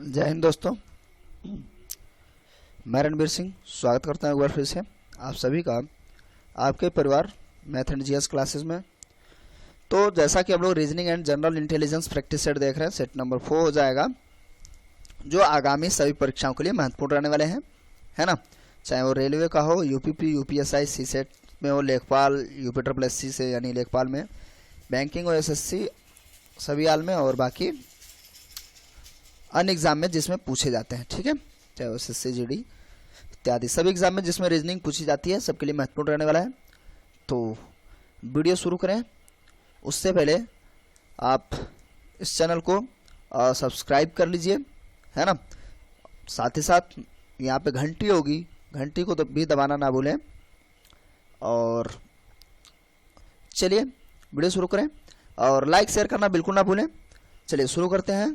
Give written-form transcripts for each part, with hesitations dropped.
जय हिंद दोस्तों। मैं रणबीर सिंह स्वागत करता हूं एक बार फिर से आप सभी का आपके परिवार मैथ एंड जीएस क्लासेस में। तो जैसा कि हम लोग reasoning and general intelligence practice set देख रहे हैं, सेट नंबर 4 हो जाएगा जो आगामी सभी परीक्षाओं के लिए महत्वपूर्ण रहने वाले हैं, है ना। चाहे वो रेलवे का हो, यूपीपी, यूपीएसआई, सी सेट में हो, लेखपाल, यूपी ट्रिपल एस सी से यानी लेखपाल में, बैंकिंग और एसएससी सभी हाल में, और बाकी अन्य एग्जाम में जिसमें पूछे जाते हैं, ठीक है। चाहे वो एसएससी, जीडी इत्यादि सभी एग्जाम में जिसमें रीजनिंग पूछी जाती है सबके लिए महत्वपूर्ण रहने वाला है। तो वीडियो शुरू करें उससे पहले आप इस चैनल को सब्सक्राइब कर लीजिए, है ना। साथ ही साथ यहाँ पे घंटी होगी, घंटी को तो भी दबाना ना भूलें। और चलिए वीडियो शुरू करें और लाइक शेयर करना बिल्कुल ना भूलें। चलिए शुरू करते हैं।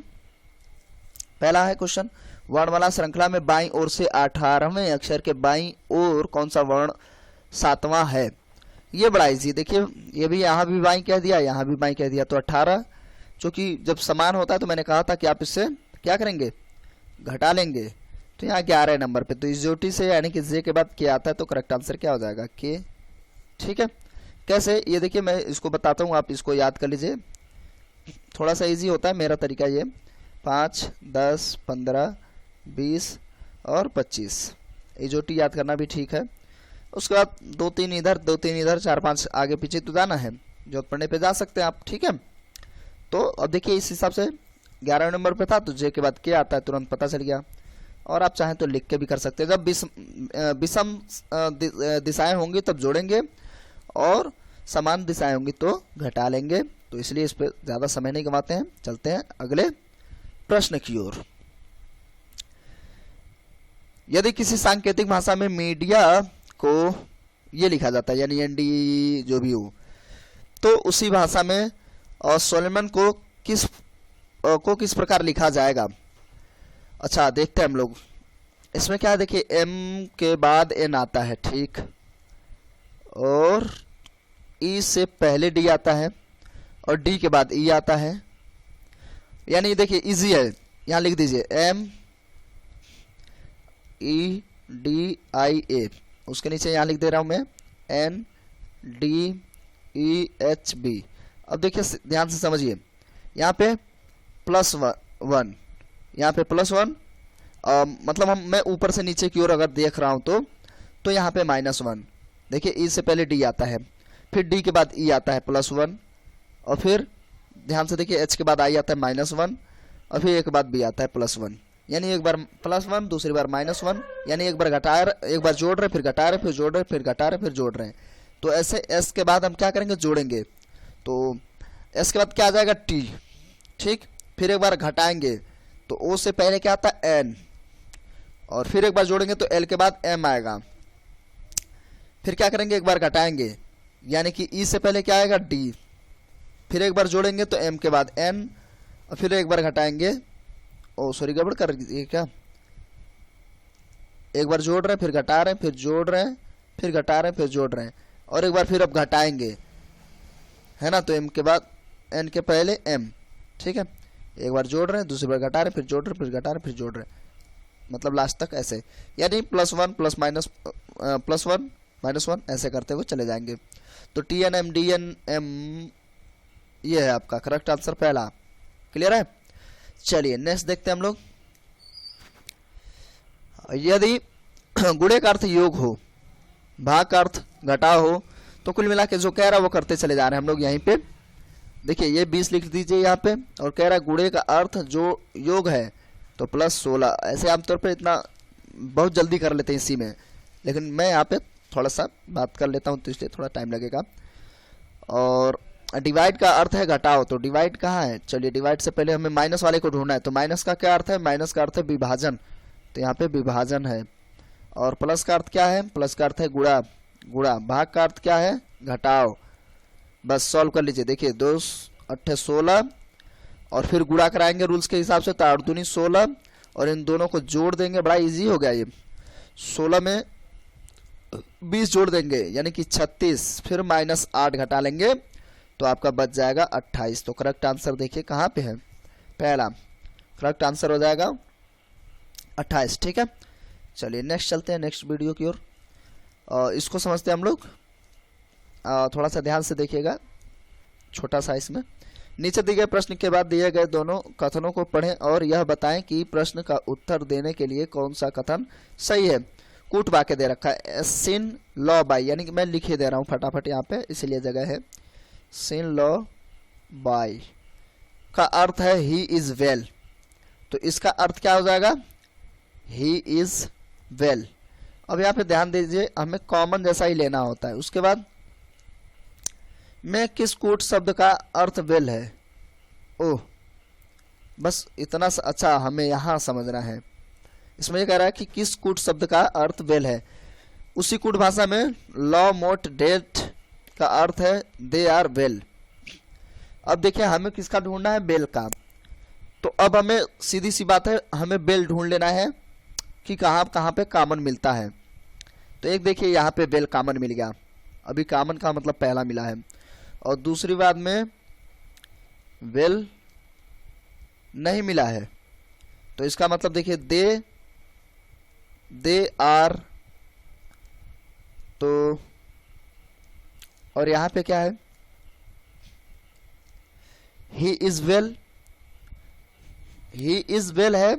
पहला है क्वेश्चन, वर्णमाला श्रृंखला में बाईं ओर से 18वें अक्षर के बाईं ओर कौन सा वर्ण 7वां है। ये बड़ा इजी, देखिए ये भी यहाँ भी बाईं कह दिया, यहाँ भी बाईं कह दिया, तो 18 चूंकि जब समान होता है तो मैंने कहा था कि आप इससे क्या करेंगे, घटा लेंगे। तो यहाँ 11 नंबर पे, तो इस ज्योति से यानी कि जे के बाद के आता है तो करेक्ट आंसर क्या हो जाएगा, के। ठीक है, कैसे ये देखिए मैं इसको बताता हूँ, आप इसको याद कर लीजिए, थोड़ा सा इजी होता है मेरा तरीका ये। 5, 10, 15, 20 और 25 ये जोटी याद करना भी ठीक है। उसके बाद 2-3 इधर 2-3 इधर, 4-5 आगे पीछे तो जाना है, जरूरत पड़ने पे जा सकते हैं आप, ठीक है। तो अब देखिए इस हिसाब से 11 नंबर पे था तो जे के बाद क्या आता है तुरंत पता चल गया। और आप चाहें तो लिख के भी कर सकते हैं, जब विषम दिशाएं होंगी तब जोड़ेंगे और समान दिशाएं होंगी तो घटा लेंगे। तो इसलिए इस पर ज़्यादा समय नहीं गंवाते हैं, चलते हैं अगले प्रश्न की ओर। यदि किसी सांकेतिक भाषा में मीडिया को ये लिखा जाता है यानी एनडी जो भी हो, तो उसी भाषा में सोलेमन को किस प्रकार लिखा जाएगा। अच्छा देखते हैं हम लोग, इसमें क्या है, देखिए एम के बाद एन आता है, ठीक, और ई से पहले डी आता है और डी के बाद ई आता है। यानी देखिए इजी है, यहाँ लिख दीजिए एम ई डी आई ए, उसके नीचे यहाँ लिख दे रहा हूँ मैं N D E H B. अब देखिए ध्यान से समझिए, यहाँ पे +1, यहाँ पे +1, मतलब मैं ऊपर से नीचे की ओर अगर देख रहा हूँ तो यहाँ पे -1। देखिए ई से पहले डी आता है, फिर डी के बाद ई आता है +1, और फिर ध्यान से देखिए एच के बाद आई आता है -1, और फिर एक के बाद बी आता है +1। यानी एक बार +1 दूसरी बार -1, यानी एक बार घटा रहे, एक बार जोड़ रहे, फिर घटा रहे, फिर जोड़ रहे, फिर घटा रहे, फिर जोड़ रहे हैं। तो ऐसे एस के बाद हम क्या करेंगे, जोड़ेंगे। तो एस के बाद क्या आ जाएगा, टी, ठीक। फिर एक बार घटाएंगे तो ओ से पहले क्या आता है, एन, और फिर एक बार जोड़ेंगे तो एल के बाद एम आएगा। फिर क्या करेंगे, एक बार घटाएंगे यानी कि ई से पहले क्या आएगा, डी, फिर एक बार जोड़ेंगे तो एम के बाद एन, और फिर एक बार घटाएंगे, ओ सॉरी गड़बड़ कर दिए क्या, एक बार जोड़ रहे हैं, फिर घटा रहे हैं, फिर जोड़ रहे हैं, फिर घटा रहे हैं, फिर जोड़ रहे हैं, और एक बार फिर अब घटाएंगे, है ना। तो एम के बाद एन के पहले एम, ठीक है। एक बार जोड़ रहे हैं, दूसरी बार घटा रहे हैं, फिर जोड़ रहे हैं, फिर घटा रहे हैं, फिर जोड़ रहे हैं, मतलब लास्ट तक ऐसे, यानी +1 +1 -1 ऐसे करते हुए चले जाएंगे। तो T N M D N M ये है आपका करेक्ट आंसर पहला। क्लियर है, चलिए नेक्स्ट देखते हैं हम लोग। यदि गुणे का अर्थ योग हो, भाग का अर्थ घटाव हो, तो कुल मिला के जो कह रहा है वो करते चले जा रहे हैं हम लोग। यहीं पे देखिए ये 20 लिख दीजिए यहाँ पे, और कह रहा है गुणे का अर्थ जो योग है तो +16। ऐसे आमतौर पे इतना बहुत जल्दी कर लेते हैं इसी में, लेकिन मैं यहाँ पे थोड़ा सा बात कर लेता हूँ तो इसलिए थोड़ा टाइम लगेगा। और डिवाइड का अर्थ है घटाओ, तो डिवाइड कहाँ है, चलिए डिवाइड से पहले हमें माइनस वाले को ढूंढना है। तो माइनस का क्या अर्थ है, माइनस का अर्थ है विभाजन, तो यहाँ पे विभाजन है। और प्लस का अर्थ क्या है, प्लस का अर्थ है गुणा, गुणा। भाग का अर्थ क्या है, घटाओ। बस सॉल्व कर लीजिए, देखिए 2 8 16, और फिर गुणा कराएंगे रूल्स के हिसाब से, तो 8 दूनी 16, और इन दोनों को जोड़ देंगे, बड़ा इजी हो गया ये। 16 में 20 जोड़ देंगे यानी कि 36, फिर -8 घटा लेंगे तो आपका बच जाएगा 28। तो करेक्ट आंसर देखिए कहाँ पे है, पहला करेक्ट आंसर हो जाएगा 28, ठीक है। चलिए नेक्स्ट चलते हैं नेक्स्ट वीडियो की ओर। इसको समझते हैं हम लोग। थोड़ा सा ध्यान से देखिएगा, छोटा सा इसमें। नीचे दिए गए प्रश्न के बाद दिए गए दोनों कथनों को पढ़ें और यह बताएं कि प्रश्न का उत्तर देने के लिए कौन सा कथन सही है। कूट वाक्य दे रखा है, सिन लॉ बाय, यानी कि मैं लिखे दे रहा हूँ फटाफट यहाँ पे, इसलिए जगह है। सिन लॉ बाय का अर्थ है ही इज वेल, तो इसका अर्थ क्या हो जाएगा, ही इज वेल। अब यहाँ पे ध्यान दीजिए, हमें कॉमन जैसा ही लेना होता है। उसके बाद में किस कूट शब्द का अर्थ वेल है। ओह, बस इतना अच्छा हमें यहाँ समझना है। इसमें ये कह रहा है कि किस कूट शब्द का अर्थ वेल है। उसी कूट भाषा में लॉ मोट डेट का अर्थ है दे आर वेल। अब देखिए हमें किसका ढूंढना है, बेल का। तो अब हमें सीधी सी बात है, हमें बेल ढूंढ लेना है कि कहाँ कहाँ पे कॉमन मिलता है। तो एक देखिए यहाँ पे बेल कॉमन मिल गया, अभी कॉमन का मतलब पहला मिला है। और दूसरी बात में वेल नहीं मिला है, तो इसका मतलब देखिए दे आर, तो और यहाँ पे क्या है, he is well. He is well है,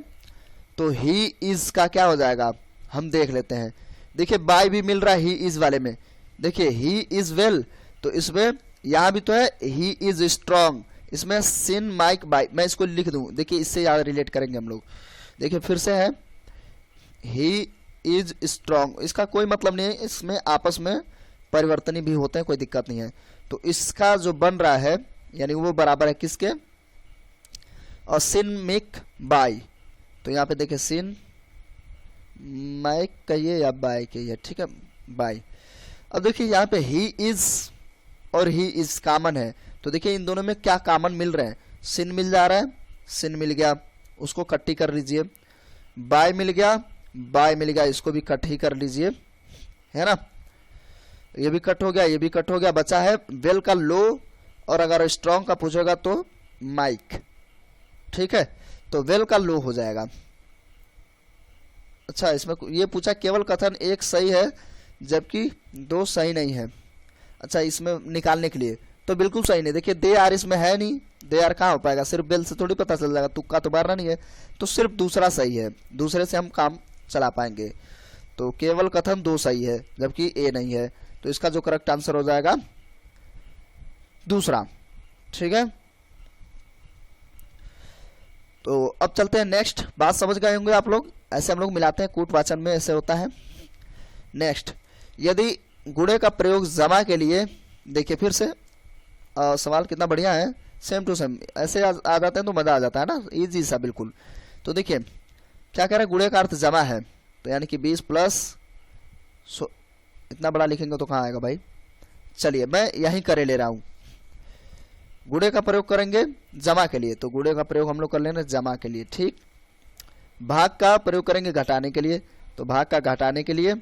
तो ही इज का क्या हो जाएगा, हम देख लेते हैं। देखिए बाय भी मिल रहा है ही इज वाले में। देखिए ही इज वेल, तो इसमें यहां भी तो है ही इज स्ट्रांग, इसमें सिन माइक बाय, मैं इसको लिख दूं। देखिए इससे ज्यादा रिलेट करेंगे हम लोग। देखिए फिर से है ही इज स्ट्रांग, इसका कोई मतलब नहीं है, इसमें आपस में परिवर्तनी भी होते हैं, कोई दिक्कत नहीं है। तो इसका जो बन रहा है यानी वो बराबर है किसके, और सिन मिक बाय। तो यहाँ पे देखिए सिन माइक कहिए या बाय कहिए, ठीक है, बाय। अब देखिए यहाँ पे ही इज और ही इज कॉमन है, तो देखिए इन दोनों में क्या कॉमन मिल रहे हैं, सिन मिल जा रहा है, सिन मिल गया, उसको कट ही कर लीजिए। बाय मिल गया, बाय मिल गया, इसको भी कट ही कर लीजिए, है ना। ये भी कट हो गया, ये भी कट हो गया, बचा है वेल का लो, और अगर स्ट्रॉन्ग का पूछेगा तो माइक, ठीक है। तो वेल का लो हो जाएगा। अच्छा, इसमें ये पूछा केवल कथन एक सही है जबकि दो सही नहीं है। अच्छा, इसमें निकालने के लिए तो बिल्कुल सही नहीं। देखिए दे आर इसमें है नहीं, दे आर कहाँ हो पाएगा, सिर्फ बेल से थोड़ी पता चल जाएगा, तुक्का तो मारना नहीं है। तो सिर्फ दूसरा सही है, दूसरे से हम काम चला पाएंगे। तो केवल कथन दो सही है जबकि ए नहीं है, तो इसका जो करेक्ट आंसर हो जाएगा दूसरा, ठीक है। तो अब चलते हैं नेक्स्ट। बात समझ गए होंगे आप लोग, ऐसे हम लोग मिलाते हैं, कूट वाचन में ऐसे होता है। नेक्स्ट, यदि गुणे का प्रयोग जमा के लिए, देखिए फिर से सवाल कितना बढ़िया है, सेम टू सेम ऐसे आ जाते हैं तो मजा आ जाता है ना, इजी सा बिल्कुल। तो देखिए क्या कह रहे हैं, गुणे का अर्थ जमा है, तो यानी कि 20 प्लस इतना बड़ा लिखेंगे तो कहाँ आएगा भाई। चलिए मैं यहीं करे ले रहा हूं, गुणे का प्रयोग करेंगे जमा के लिए, तो गुणे का प्रयोग हम लोग कर लेना जमा के लिए, ठीक। भाग का प्रयोग करेंगे घटाने के लिए, तो भाग का घटाने के लिए,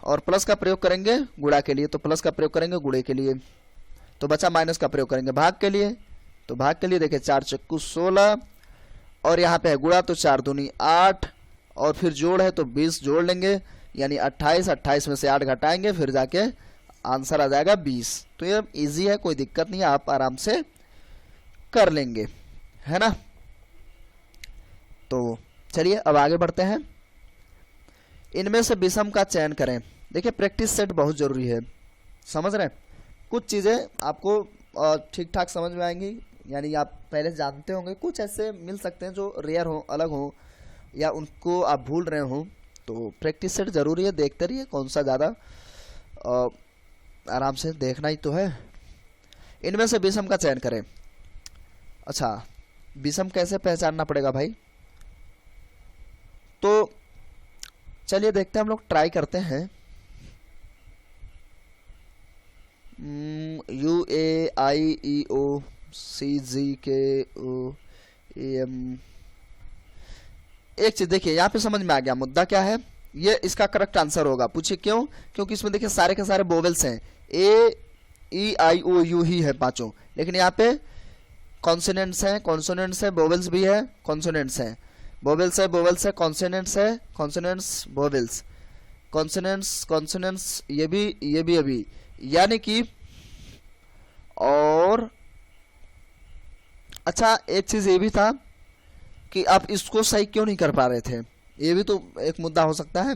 और प्लस का प्रयोग करेंगे गुणा के लिए, तो प्लस का प्रयोग करेंगे गुणे के लिए। तो बचा माइनस का प्रयोग करेंगे भाग के लिए, तो भाग के लिए देखिए 4 चक्कू 16, और यहाँ पे है गुणा तो 4 दूनी 8, और फिर जोड़ है तो 20 जोड़ लेंगे यानी 28, 28 में से 8 घटाएंगे, फिर जाके आंसर आ जाएगा 20। तो ये इजी है, कोई दिक्कत नहीं है, आप आराम से कर लेंगे, है ना। तो चलिए अब आगे बढ़ते हैं। इनमें से विषम का चयन करें। देखिए प्रैक्टिस सेट बहुत जरूरी है, समझ रहे हैं। कुछ चीज़ें आपको ठीक ठाक समझ में आएंगी, यानी आप पहले जानते होंगे, कुछ ऐसे मिल सकते हैं जो रेयर हो, अलग हो, या उनको आप भूल रहे हो। तो प्रैक्टिस सेट जरूरी है, देखते रहिए, कौन सा ज़्यादा आराम से देखना ही तो है। इनमें से विषम का चयन करें। अच्छा, विषम कैसे पहचानना पड़ेगा भाई, तो चलिए देखते हैं, हम लोग ट्राई करते हैं। UAIEOCGKOAM। एक चीज देखिए, यहाँ पे समझ में आ गया मुद्दा क्या है, ये इसका करेक्ट आंसर होगा। पूछिए क्यों, क्योंकि इसमें देखिए सारे के सारे वोवेल्स हैं, AEIOU ही है पांचों, लेकिन यहाँ पे कॉन्सोनेंट्स हैं, कॉन्सोनेंट्स है, वोवेल्स भी है, कॉन्सोनेंट्स हैं। वोवेल्स है, वोवेल्स है, कॉन्सोनेंट्स है, कॉन्सोनेंट्स, वोवेल्स, कॉन्सोनेंट्स, कॉन्सोनेंट्स, ये भी अभी, यानी कि, और अच्छा एक चीज ये भी था कि आप इसको सही क्यों नहीं कर पा रहे थे, ये भी तो एक मुद्दा हो सकता है।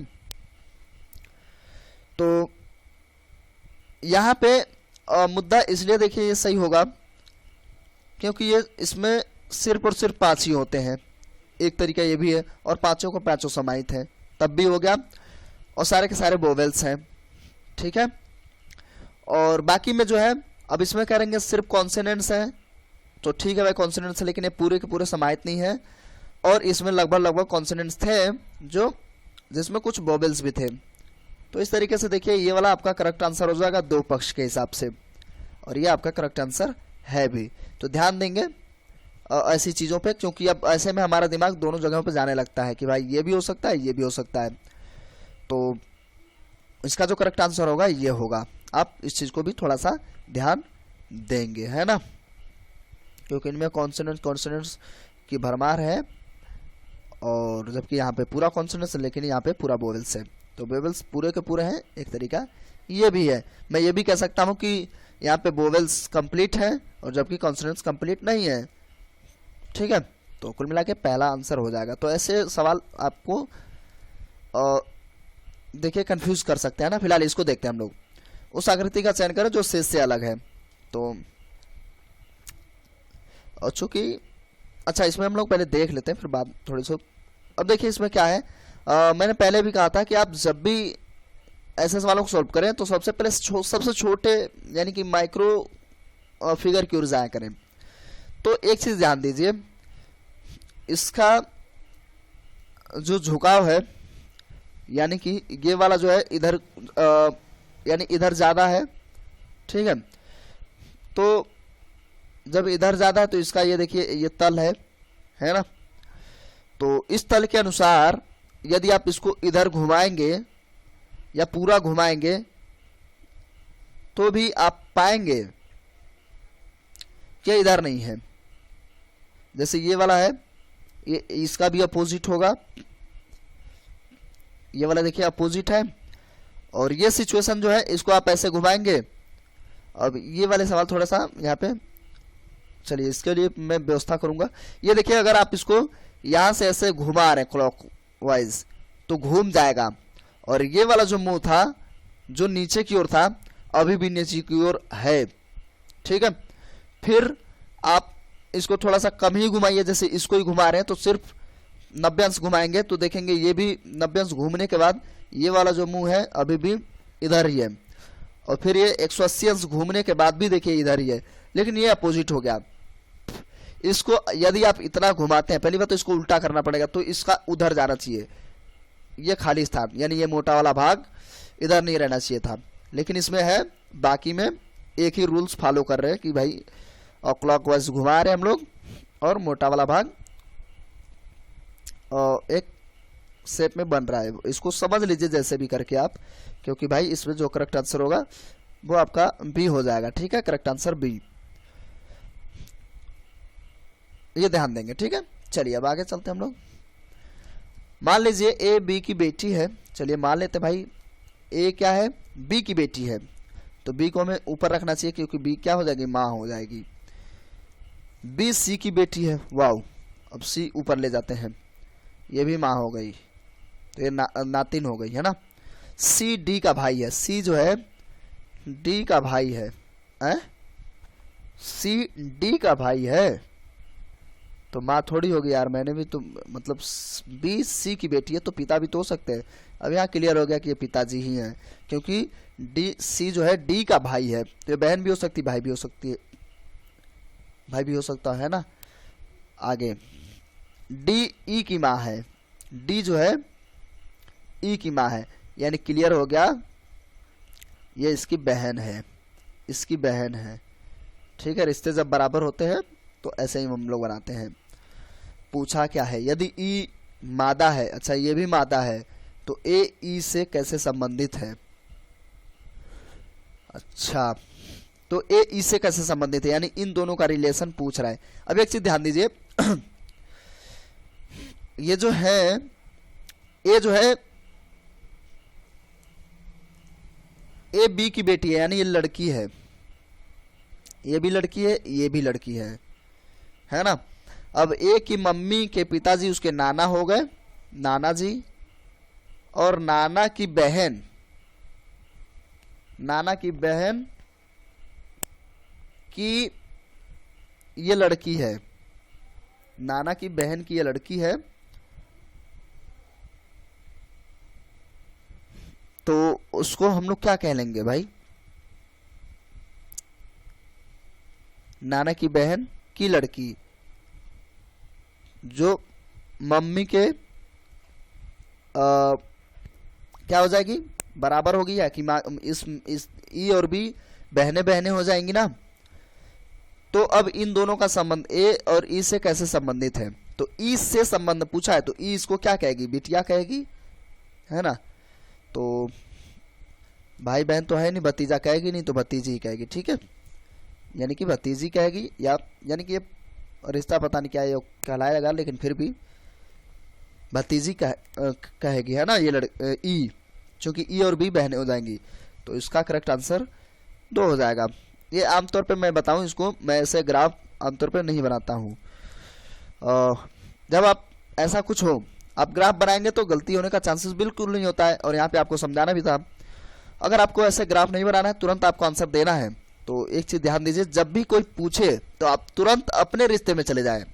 तो यहाँ पे मुद्दा इसलिए देखिए ये सही होगा क्योंकि ये इसमें सिर्फ और सिर्फ 5 ही होते हैं, एक तरीका ये भी है, और पांचों को पांचों समाहित है, तब भी हो गया, और सारे के सारे वोवेल्स हैं, ठीक है। और बाकी में जो है अब इसमें करेंगे सिर्फ कॉन्सोनेंट्स हैं, तो ठीक है भाई कॉन्सोनेंट्स है, लेकिन ये पूरे के पूरे समाहित नहीं है, और इसमें लगभग कॉन्सोनेंट्स थे जो जिसमें कुछ वोवेल्स भी थे। तो इस तरीके से देखिए ये वाला आपका करेक्ट आंसर हो जाएगा दो पक्ष के हिसाब से, और ये आपका करेक्ट आंसर है भी। तो ध्यान देंगे ऐसी चीज़ों पे, क्योंकि अब ऐसे में हमारा दिमाग दोनों जगहों पे जाने लगता है कि भाई ये भी हो सकता है, ये भी हो सकता है। तो इसका जो करेक्ट आंसर होगा ये होगा। आप इस चीज़ को भी थोड़ा सा ध्यान देंगे, है ना, क्योंकि इनमें कॉन्सोनेंट्स की भरमार है, और जबकि यहाँ पे पूरा कॉन्सोनेंट्स, लेकिन यहाँ पे पूरा वोवेल्स है। तो वोवेल्स पूरे के पूरे हैं, एक तरीका ये भी है। मैं ये भी कह सकता हूँ कि यहाँ पे वोवेल्स कंप्लीट है और जबकि कॉन्सोनेंट्स कंप्लीट नहीं है, ठीक है। तो कुल मिला के पहला आंसर हो जाएगा। तो ऐसे सवाल आपको देखिए कंफ्यूज कर सकते हैं ना। फिलहाल इसको देखते हैं हम लोग। उस आकृति का चयन करें जो शेष से अलग है। तो चूंकि अच्छा इसमें हम लोग पहले देख लेते हैं, फिर बाद थोड़ी सी। अब देखिए इसमें क्या है, मैंने पहले भी कहा था कि आप जब भी ऐसे सवालों को सॉल्व करें तो सबसे पहले सबसे छोटे यानी कि माइक्रो फिगर की ओर जाया करें। तो एक चीज ध्यान दीजिए, इसका जो झुकाव है यानी कि ये वाला जो है इधर यानी इधर ज़्यादा है, ठीक है। तो जब इधर ज़्यादा है तो इसका ये देखिए ये तल है ना। तो इस तल के अनुसार यदि आप इसको इधर घुमाएंगे या पूरा घुमाएंगे तो भी आप पाएंगे कि इधर नहीं है। जैसे ये वाला है, ये इसका भी अपोजिट होगा, ये वाला देखिए अपोजिट है। और ये सिचुएशन जो है इसको आप ऐसे घुमाएंगे। अब ये वाले सवाल थोड़ा सा यहाँ पे, चलिए इसके लिए मैं व्यवस्था करूंगा। ये देखिए अगर आप इसको यहाँ से ऐसे घुमा रहे हैं क्लॉकवाइज तो घूम जाएगा, और ये वाला जो मुंह था जो नीचे की ओर था अभी भी नीचे की ओर है, ठीक है। फिर आप इसको थोड़ा सा कम ही घुमाइए, जैसे इसको ही घुमा रहे हैं तो सिर्फ 90 अंश घुमाएंगे तो देखेंगे ये भी 90 अंश घूमने के बाद ये वाला जो मुंह है अभी भी इधर ही है, और फिर ये 180 अंश घूमने के बाद भी देखिए इधर ही है, लेकिन ये अपोजिट हो गया। इसको यदि आप इतना घुमाते हैं, पहली बात तो इसको उल्टा करना पड़ेगा, तो इसका उधर जाना चाहिए, ये खाली स्थान यानी ये मोटा वाला भाग इधर नहीं रहना चाहिए था, लेकिन इसमें है बाकी में एक ही रूल्स फॉलो कर रहे हैं कि भाई क्लॉकवाइज घुमा रहे हैं हम लोग, और मोटा वाला भाग एक शेप में बन रहा है। इसको समझ लीजिए जैसे भी करके आप, क्योंकि भाई इसमें जो करेक्ट आंसर होगा वो आपका बी हो जाएगा, ठीक है। करेक्ट आंसर बी, ये ध्यान देंगे, ठीक है। चलिए अब आगे चलते हैं हम लोग। मान लीजिए ए बी की बेटी है। चलिए मान लेते भाई ए क्या है, बी की बेटी है, तो बी को हमें ऊपर रखना चाहिए क्योंकि बी क्या हो जाएगी, माँ हो जाएगी। बी सी की बेटी है, वाओ, अब सी ऊपर ले जाते हैं, ये भी माँ हो गई, तो ये नातिन हो गई, है ना। सी डी का भाई है, सी जो है डी का भाई है, सी डी का भाई है, तो माँ थोड़ी होगी यार, मैंने भी तो मतलब बी सी की बेटी है तो पिता भी तो हो सकते हैं। अब यहाँ क्लियर हो गया कि ये पिताजी ही हैं, क्योंकि डी सी जो है डी का भाई है, तो ये बहन भी हो सकती, भाई भी हो सकती है, भाई भी हो सकता है ना। आगे डी ई की माँ है, डी जो है ई की माँ है, यानी क्लियर हो गया ये इसकी बहन है, इसकी बहन है, ठीक है। रिश्ते जब बराबर होते हैं तो ऐसे ही हम लोग बनाते हैं। पूछा क्या है, यदि ई मादा है, अच्छा ये भी मादा है, तो ए ई से कैसे संबंधित है। अच्छा तो ए ई से कैसे संबंधित है, यानी इन दोनों का रिलेशन पूछ रहा है। अब एक चीज ध्यान दीजिए ये जो है, ये जो है ए बी की बेटी है, यानी ये लड़की है, ये भी लड़की है, ये भी लड़की है ना। अब ए की मम्मी के पिताजी उसके नाना हो गए, नाना जी, और नाना की बहन, नाना की बहन की ये लड़की है, नाना की बहन की ये लड़की है। तो उसको हम लोग क्या कह लेंगे भाई, नाना की बहन की लड़की, जो मम्मी के क्या हो जाएगी, बराबर होगी, या कि इस ई और बी बहने बहने हो जाएंगी ना। तो अब इन दोनों का संबंध ए और ई से कैसे संबंधित है, तो ई से संबंध पूछा है, तो ई इसको क्या कहेगी, बिटिया कहेगी, है ना। तो भाई बहन तो है नहीं, भतीजा कहेगी नहीं, तो भतीजी ही कहेगी, ठीक है, यानी कि भतीजी कहेगी, या यानी कि ये रिश्ता पता नहीं क्या ये कहलाएगा, लेकिन फिर भी भतीजी कहेगी, है ना, ये ई, क्योंकि ई और बी बहनें हो जाएंगी। तो इसका करेक्ट आंसर 2 हो जाएगा। ये आमतौर पे मैं बताऊं, इसको मैं ऐसे ग्राफ आमतौर पे नहीं बनाता हूँ। जब आप ऐसा कुछ हो, आप ग्राफ बनाएंगे तो गलती होने का चांसेस बिल्कुल नहीं होता है, और यहाँ पे आपको समझाना भी था। अगर आपको ऐसे ग्राफ नहीं बनाना है, तुरंत आपको आंसर देना है, तो एक चीज ध्यान दीजिए, जब भी कोई पूछे तो आप तुरंत अपने रिश्ते में चले जाए,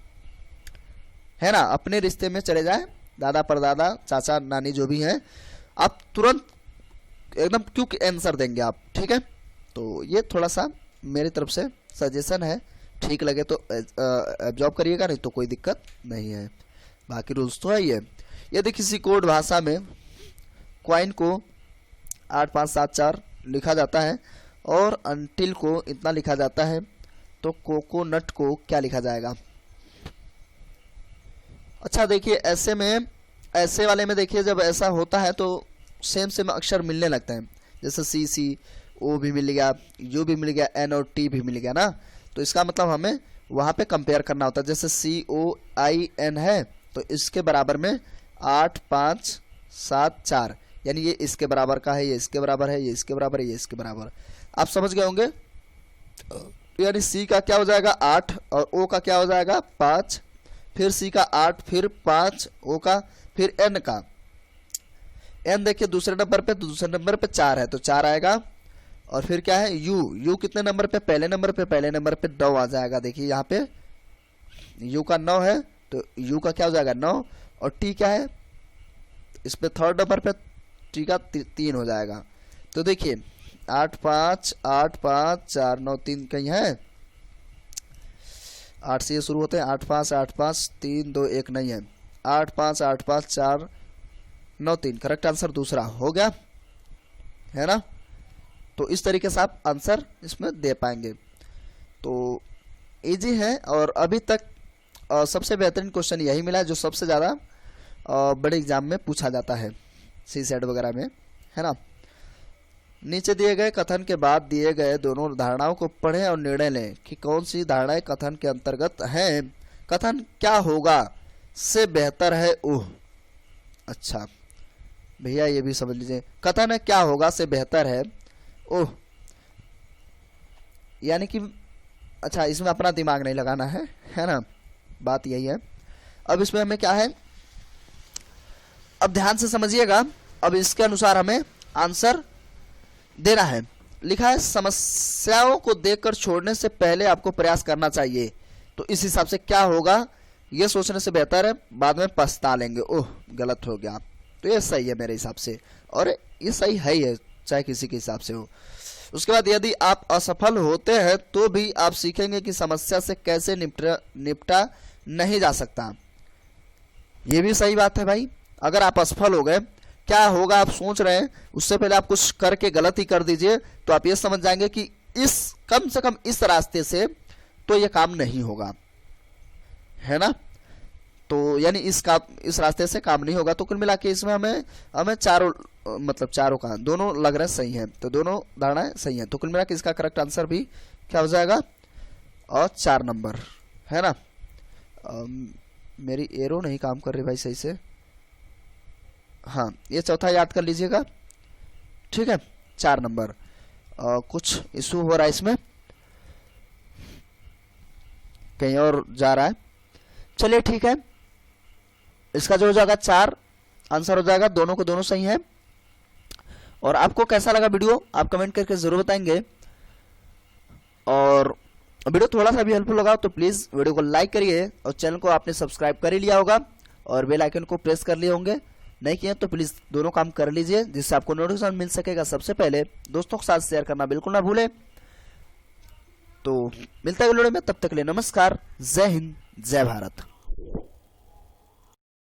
है ना, अपने रिश्ते में चले जाए, दादा परदादा चाचा नानी जो भी हैं, आप तुरंत एकदम क्विक आंसर देंगे आप, ठीक है। तो ये थोड़ा सा मेरी तरफ से सजेशन है, ठीक लगे तो एब्जॉर्ब करिएगा, नहीं तो कोई दिक्कत नहीं है, बाकी रूल्स तो है ये। यदि किसी कोड भाषा में क्वाइन को 8574 लिखा जाता है और अंटिल को इतना लिखा जाता है, तो कोकोनट को क्या लिखा जाएगा। अच्छा देखिए, ऐसे में, ऐसे वाले में देखिए, जब ऐसा होता है तो सेम सेम अक्षर मिलने लगते हैं, जैसे सी सी, ओ भी मिल गया, यू भी मिल गया, एन और टी भी मिल गया ना। तो इसका मतलब हमें वहाँ पे कंपेयर करना होता है, जैसे सी ओ आई एन है, तो इसके बराबर में 8 5 7 4, यानी ये इसके बराबर का है, ये इसके बराबर है, ये इसके बराबर है, ये इसके बराबर। आप समझ गए होंगे। यानी सी का क्या हो जाएगा 8, और ओ का क्या हो जाएगा 5, फिर सी का 8, फिर 5 ओ का, फिर एन का, एन देखिए दूसरे नंबर पे, तो दूसरे नंबर पे 4 है, तो 4 आएगा। और फिर क्या है यू, यू कितने नंबर पे, पहले नंबर पे, पहले नंबर पे 9 आ जाएगा। देखिए यहाँ पे यू का 9 है, तो यू का क्या हो जाएगा 9, और टी क्या है, इस पे थर्ड नंबर पे टी का 3 हो जाएगा। तो देखिए 8 5 8 5 4 9 3 कहीं है, 8 से ये शुरू होते हैं, 8 5 8 5 3 2 1 नहीं है, 8 5 8 5 4 9 3, करेक्ट आंसर दूसरा हो गया, है ना। तो इस तरीके से आप आंसर इसमें दे पाएंगे। तो इजी है, और अभी तक सबसे बेहतरीन क्वेश्चन यही मिला है, जो सबसे ज़्यादा बड़े एग्जाम में पूछा जाता है, सी सेट वगैरह में, है ना। नीचे दिए गए कथन के बाद दिए गए दोनों धारणाओं को पढ़ें और निर्णय लें कि कौन सी धारणाएं कथन के अंतर्गत हैं। कथन क्या होगा से बेहतर है ओह। अच्छा भैया ये भी समझ लीजिए, कथन है क्या होगा से बेहतर है ओह, यानी कि अच्छा इसमें अपना दिमाग नहीं लगाना है ना, बात यही है। अब इसमें हमें क्या है, अब ध्यान से समझिएगा, अब इसके अनुसार हमें आंसर देना है। लिखा है समस्याओं को देखकर छोड़ने से पहले आपको प्रयास करना चाहिए। तो इस हिसाब से क्या होगा ये सोचने से बेहतर है बाद में पछता लेंगे, ओह गलत हो गया। तो ये सही है मेरे हिसाब से, और ये सही है ही है, चाहे किसी के हिसाब से हो। उसके बाद यदि आप असफल होते हैं तो भी आप सीखेंगे कि समस्या से कैसे निपटा नहीं जा सकता। ये भी सही बात है भाई। अगर आप असफल हो गए, क्या होगा आप सोच रहे हैं, उससे पहले आप कुछ करके गलत ही कर दीजिए, तो आप ये समझ जाएंगे कि इस कम से कम इस रास्ते से तो ये काम नहीं होगा, है ना। तो यानी इस रास्ते से काम नहीं होगा। तो कुल मिला के इसमें हमें चारों का दोनों लग रहे सही हैं, तो दोनों धारणाएं सही हैं। तो कुल मिला के इसका करेक्ट आंसर भी क्या हो जाएगा, और 4 नंबर, है ना। मेरी एरो नहीं काम कर रही भाई सही से। हाँ, ये चौथा याद कर लीजिएगा, ठीक है। 4 नंबर कुछ इशू हो रहा है इसमें, कहीं और जा रहा है। चलिए ठीक है, इसका जो हो जाएगा 4 आंसर हो जाएगा, दोनों को दोनों सही है। और आपको कैसा लगा वीडियो आप कमेंट करके जरूर बताएंगे, और वीडियो थोड़ा सा भी हेल्पफुल लगा तो प्लीज वीडियो को लाइक करिए, और चैनल को आपने सब्सक्राइब कर ही लिया होगा और बेल आइकन को प्रेस कर लिए होंगे, नहीं किए तो प्लीज दोनों काम कर लीजिए, जिससे आपको नोटिफिकेशन मिल सकेगा सबसे पहले। दोस्तों के साथ शेयर करना बिल्कुल ना भूलें। तो मिलता है वीडियो में, तब तक के लिए नमस्कार, जय हिंद, जय भारत।